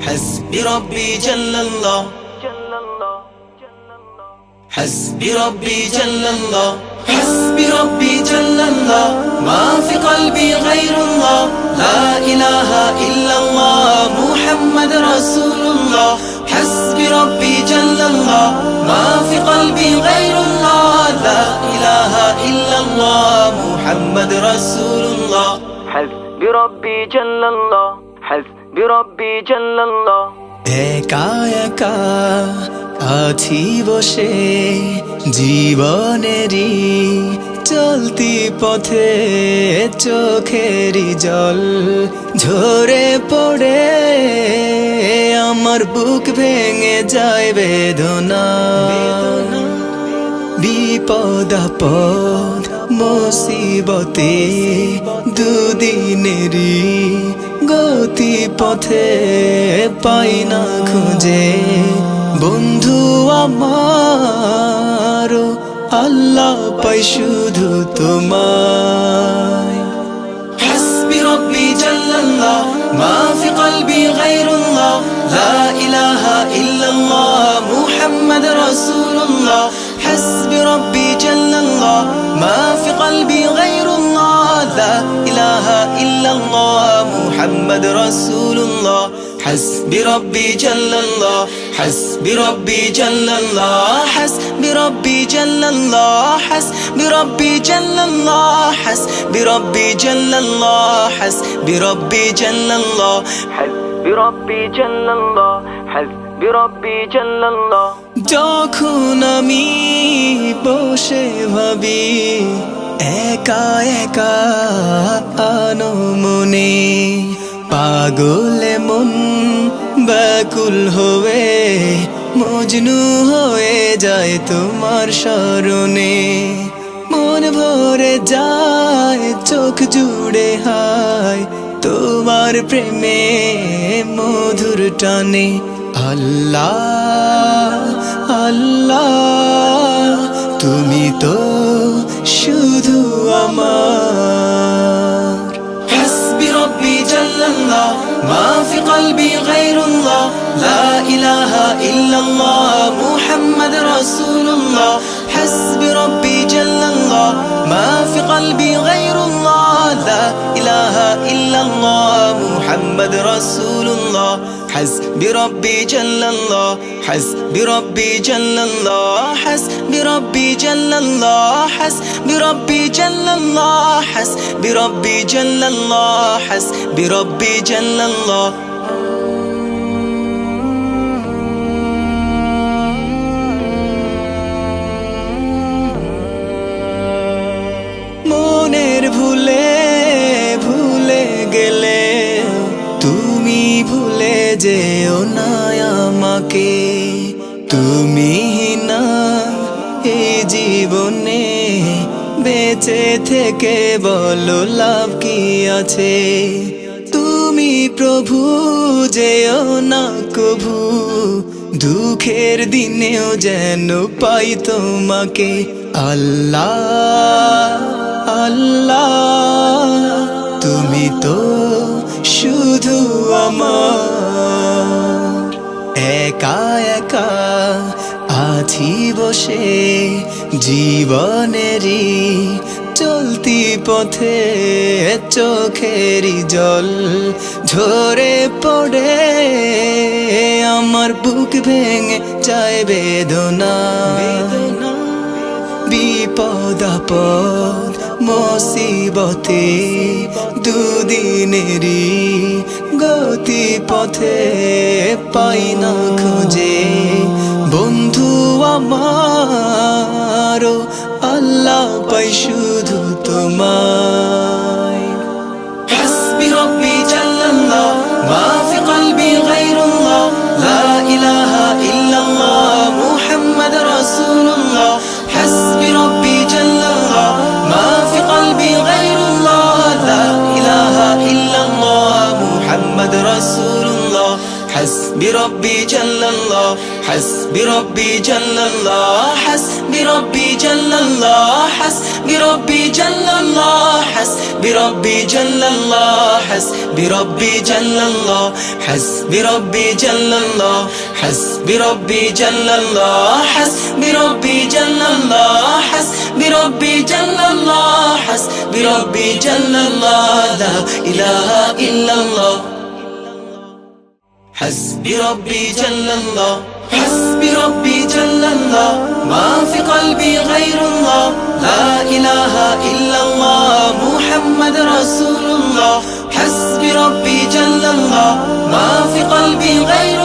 حسبي ربي جل الله، حسبي ربي جل الله، حسبي ربي جل الله، ما في قلبي غير الله، لا إله إلا الله محمد رسول الله. حسبي ربي جل الله، ما في قلبي غير الله، لا إله إلا الله محمد رسول الله. حسبي ربي جل الله، حسبي ربي جل الله. একা একা আছি বসে জীবনেরই চলতি পথে, চোখেরই জল ঝরে পড়ে আমার বুক ভেঙে যায় বেদনা। বিপদ আপদ মুসিবতে দুদিনেরই গতি পথে পাই না খুঁজে বন্ধু আমার, আল্লাহ পাই শুধু তোমায়। حسبي ربي جل الله، ما في قلبي غير الله، لا إله إلا الله محمد رسول الله. حسبي ربي جل الله، ما في قلبي غير الله، لا إله إلا الله محمد رسول الله. حسبي ربي جل الله، حسبي ربي جل الله، حسبي ربي جل الله، حسبي ربي جل الله، حسبي ربي جل الله، حسبي ربي جل الله. حسبي ربي جل الله، حسبي ربي جل الله. যখন আমি বসে ভাবি একা একা আনমনে, পাগলে মন ব্যাকুল হয়ে মজনু হয়ে যায় তোমার স্মরণে। মন ভরে যায় চোখ জুড়ে হায় তোমার প্রেমে মধুর টানে। আল্লাহ আল্লাহ তুমি তো শুধু আমার। حسبي ربي جل الله، ما في قلبي غير الله، لا إله إلا الله محمد رسول الله. حسبي ربي جل الله، ما في قلبي غير الله، لا إله إلا الله محمد رسول الله. حسبي ربي جل الله، حسبي ربي جل الله، حسبي ربي جل الله، حسبي ربي جل الله، حسبي ربي جل الله، حسبي ربي جل الله. মনের ভুলে ভুলে গেলে তুমি ভুলে যেও না আমাকে। তুমি না এই জীবনে বেঁচে থেকে বলো লাভ কি আছে। তুমি প্রভু যেও না কভু, দুঃখের দিনেও যেন পাই তোমাকে। আল্লাহ আল্লাহ তুমি তো শুধু আমার। একা একা আছি বসে জীবনেরই চলতি পথে, চোখেরই জল ঝরে পড়ে আমার বুক ভেঙে যায় বেদনা। বিপদ আপদ মুসিবতে দুদিনেরই গতি পথে পাই না খুঁজে বন্ধু আমার, আল্লাহ পাই শুধু তোমায়। حسبي ربي جل الله، ما في قلبي غير الله، لا إله إلا الله محمد رسول الله. حسبي ربي جل الله، ما في قلبي غير الله، لا إله إلا الله محمد رسول الله. حسبي ربي جل الله، حسبي ربي جل الله، حسبي ربي جل الله حسبي ربي جل الله حسبي ربي جل الله حسبي ربي جل الله حسبي ربي جل الله حسبي ربي جل الله حسبي ربي جل الله حسبي ربي جل الله حسبي ربي جل الله لا إله إلا الله حسبي ربي جل الله حسبي ربي جل الله ما في قلبي غير الله لا إله إلا الله محمد رسول الله حسبي ربي جل الله ما في قلبي غير